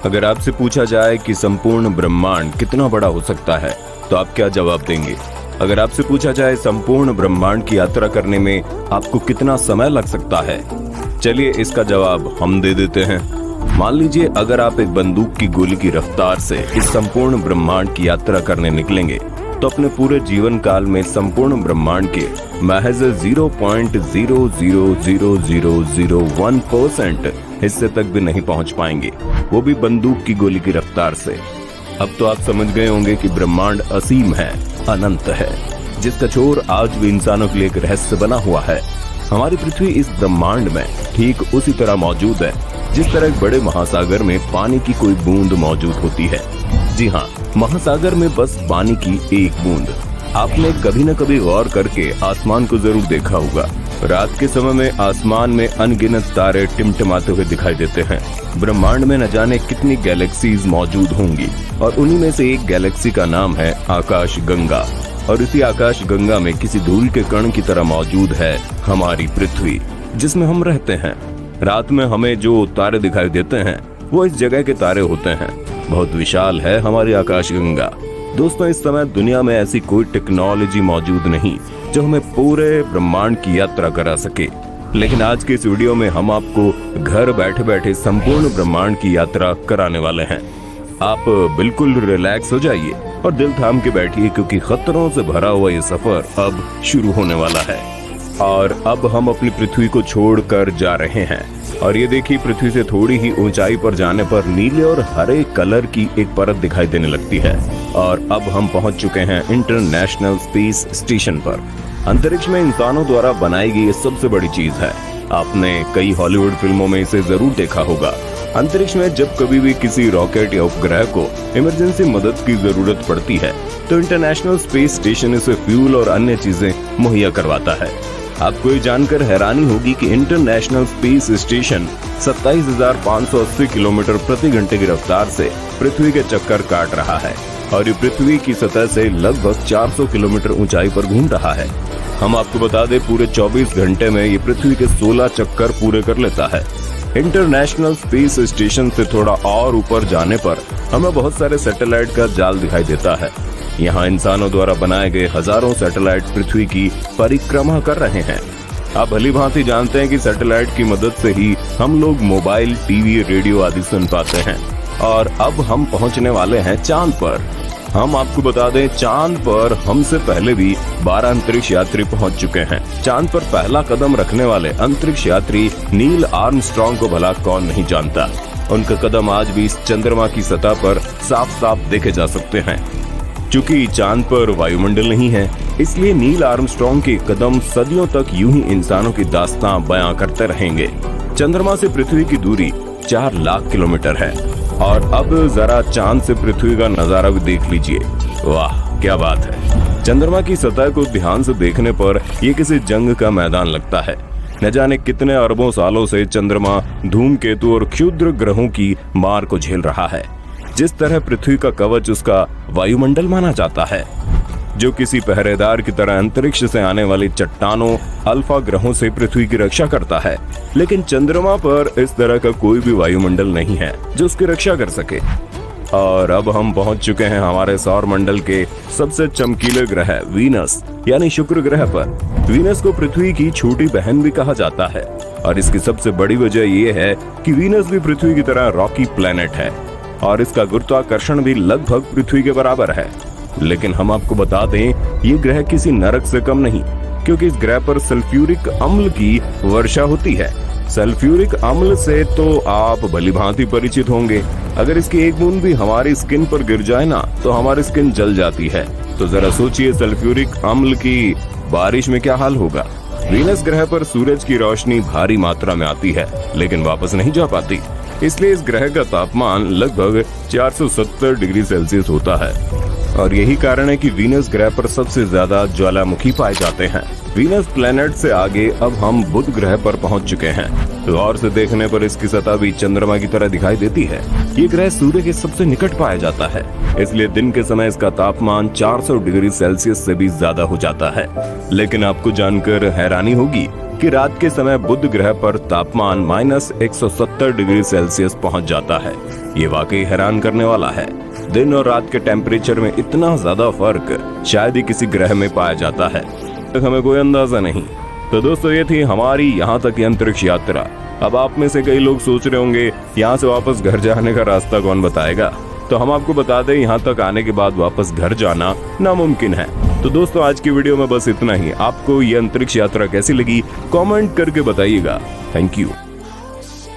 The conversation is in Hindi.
अगर आपसे पूछा जाए कि संपूर्ण ब्रह्मांड कितना बड़ा हो सकता है तो आप क्या जवाब देंगे? अगर आपसे पूछा जाए संपूर्ण ब्रह्मांड की यात्रा करने में आपको कितना समय लग सकता है, चलिए इसका जवाब हम दे देते हैं। मान लीजिए अगर आप एक बंदूक की गोली की रफ्तार से इस संपूर्ण ब्रह्मांड की यात्रा करने निकलेंगे तो अपने पूरे जीवन काल में संपूर्ण ब्रह्मांड के महज 0.0000001% हिस्से तक भी नहीं पहुंच पाएंगे, वो भी बंदूक की गोली की रफ्तार से। अब तो आप समझ गए होंगे कि ब्रह्मांड असीम है, अनंत है, जिसका छोर आज भी इंसानों के लिए एक रहस्य बना हुआ है। हमारी पृथ्वी इस ब्रह्मांड में ठीक उसी तरह मौजूद है जिस तरह एक बड़े महासागर में पानी की कोई बूंद मौजूद होती है। जी हाँ, महासागर में बस पानी की एक बूंद। आपने कभी न कभी गौर करके आसमान को जरूर देखा होगा। रात के समय में आसमान में अनगिनत तारे टिमटिमाते हुए दिखाई देते हैं। ब्रह्मांड में न जाने कितनी गैलेक्सीज मौजूद होंगी और उन्हीं में से एक गैलेक्सी का नाम है आकाश गंगा। और इसी आकाश गंगा में किसी धूल के कण की तरह मौजूद है हमारी पृथ्वी, जिसमें हम रहते हैं। रात में हमें जो तारे दिखाई देते हैं वो इस जगह के तारे होते हैं। बहुत विशाल है हमारी आकाश गंगा। दोस्तों, इस समय दुनिया में ऐसी कोई टेक्नोलॉजी मौजूद नहीं जो हमें पूरे ब्रह्मांड की यात्रा करा सके, लेकिन आज के इस वीडियो में हम आपको घर बैठे बैठे संपूर्ण ब्रह्मांड की यात्रा कराने वाले हैं। आप बिल्कुल रिलैक्स हो जाइए और दिल थाम के बैठिए, क्योंकि खतरों से भरा हुआ ये सफर अब शुरू होने वाला है। और अब हम अपनी पृथ्वी को छोड़कर जा रहे हैं और ये देखिए, पृथ्वी से थोड़ी ही ऊंचाई पर जाने पर नीले और हरे कलर की एक परत दिखाई देने लगती है। और अब हम पहुंच चुके हैं इंटरनेशनल स्पेस स्टेशन पर। अंतरिक्ष में इंसानों द्वारा बनाई गई ये सबसे बड़ी चीज है। आपने कई हॉलीवुड फिल्मों में इसे जरूर देखा होगा। अंतरिक्ष में जब कभी भी किसी रॉकेट या उपग्रह को इमरजेंसी मदद की जरूरत पड़ती है तो इंटरनेशनल स्पेस स्टेशन इसे फ्यूल और अन्य चीजें मुहैया करवाता है। आपको ये जानकर हैरानी होगी कि इंटरनेशनल स्पेस स्टेशन 27,580 किलोमीटर प्रति घंटे की रफ्तार से पृथ्वी के चक्कर काट रहा है और ये पृथ्वी की सतह से लगभग 400 किलोमीटर ऊंचाई पर घूम रहा है। हम आपको बता दें, पूरे 24 घंटे में ये पृथ्वी के 16 चक्कर पूरे कर लेता है। इंटरनेशनल स्पेस स्टेशन से थोड़ा और ऊपर जाने पर हमें बहुत सारे सैटेलाइट का जाल दिखाई देता है। यहाँ इंसानों द्वारा बनाए गए हजारों सैटेलाइट पृथ्वी की परिक्रमा कर रहे हैं। आप भली भांति जानते हैं कि सैटेलाइट की मदद से ही हम लोग मोबाइल, टीवी, रेडियो आदि सुन पाते हैं। और अब हम पहुंचने वाले हैं चांद पर। हम आपको बता दें, चांद पर हमसे पहले भी 12 अंतरिक्ष यात्री पहुंच चुके हैं। चांद पर पहला कदम रखने वाले अंतरिक्ष यात्री नील आर्मस्ट्रॉन्ग को भला कौन नहीं जानता। उनका कदम आज भी इस चंद्रमा की सतह पर साफ साफ देखे जा सकते हैं। चूंकि चांद पर वायुमंडल नहीं है, इसलिए नील आर्मस्ट्रॉन्ग के कदम सदियों तक यूं ही इंसानों की दास्तां बयां करते रहेंगे। चंद्रमा से पृथ्वी की दूरी 4 लाख किलोमीटर है। और अब जरा चांद से पृथ्वी का नजारा भी देख लीजिए। वाह, क्या बात है। चंद्रमा की सतह को ध्यान से देखने पर यह किसी जंग का मैदान लगता है। न जाने कितने अरबों सालों से चंद्रमा धूमकेतु और क्षुद्र ग्रहों की मार को झेल रहा है। जिस तरह पृथ्वी का कवच उसका वायुमंडल माना जाता है, जो किसी पहरेदार की तरह अंतरिक्ष से आने वाली चट्टानों, अल्फा ग्रहों से पृथ्वी की रक्षा करता है। लेकिन चंद्रमा पर इस तरह का कोई भी वायुमंडल नहीं है जो उसकी रक्षा कर सके। और अब हम पहुंच चुके हैं हमारे सौर मंडल के सबसे चमकीले ग्रह वीनस यानी शुक्र ग्रह पर। वीनस को पृथ्वी की छोटी बहन भी कहा जाता है और इसकी सबसे बड़ी वजह यह है कि वीनस भी पृथ्वी की तरह रॉकी प्लेनेट है और इसका गुरुत्वाकर्षण भी लगभग पृथ्वी के बराबर है। लेकिन हम आपको बता दें, ये ग्रह किसी नरक से कम नहीं, क्योंकि इस ग्रह पर सल्फ्यूरिक अम्ल की वर्षा होती है। सल्फ्यूरिक अम्ल से तो आप भलीभांति परिचित होंगे। अगर इसकी एक बूंद भी हमारी स्किन पर गिर जाए ना तो हमारी स्किन जल जाती है। तो जरा सोचिए, सल्फ्यूरिक अम्ल की बारिश में क्या हाल होगा। वीनस ग्रह पर सूरज की रोशनी भारी मात्रा में आती है लेकिन वापस नहीं जा पाती, इसलिए इस ग्रह का तापमान लगभग 470 डिग्री सेल्सियस होता है। और यही कारण है कि वीनस ग्रह पर सबसे ज्यादा ज्वालामुखी पाए जाते हैं। वीनस प्लेनेट से आगे अब हम बुध ग्रह पर पहुंच चुके हैं। गौर से देखने पर इसकी सतह भी चंद्रमा की तरह दिखाई देती है। ये ग्रह सूर्य के सबसे निकट पाया जाता है, इसलिए दिन के समय इसका तापमान 400 डिग्री सेल्सियस से भी ज्यादा हो जाता है। लेकिन आपको जानकर हैरानी होगी कि रात के समय बुध ग्रह पर तापमान -170 डिग्री सेल्सियस पहुंच जाता है। ये वाकई हैरान करने वाला है। दिन और रात के टेम्परेचर में इतना ज्यादा फर्क शायद ही किसी ग्रह में पाया जाता है, तक हमें कोई अंदाजा नहीं। तो दोस्तों, ये थी हमारी यहाँ तक की अंतरिक्ष यात्रा। अब आप में से कई लोग सोच रहे होंगे यहाँ से वापस घर जाने का रास्ता कौन बताएगा। तो हम आपको बता दें, यहाँ तक आने के बाद वापस घर जाना नामुमकिन है। तो दोस्तों, आज की वीडियो में बस इतना ही। आपको ये अंतरिक्ष यात्रा कैसी लगी कमेंट करके बताइएगा। Thank you.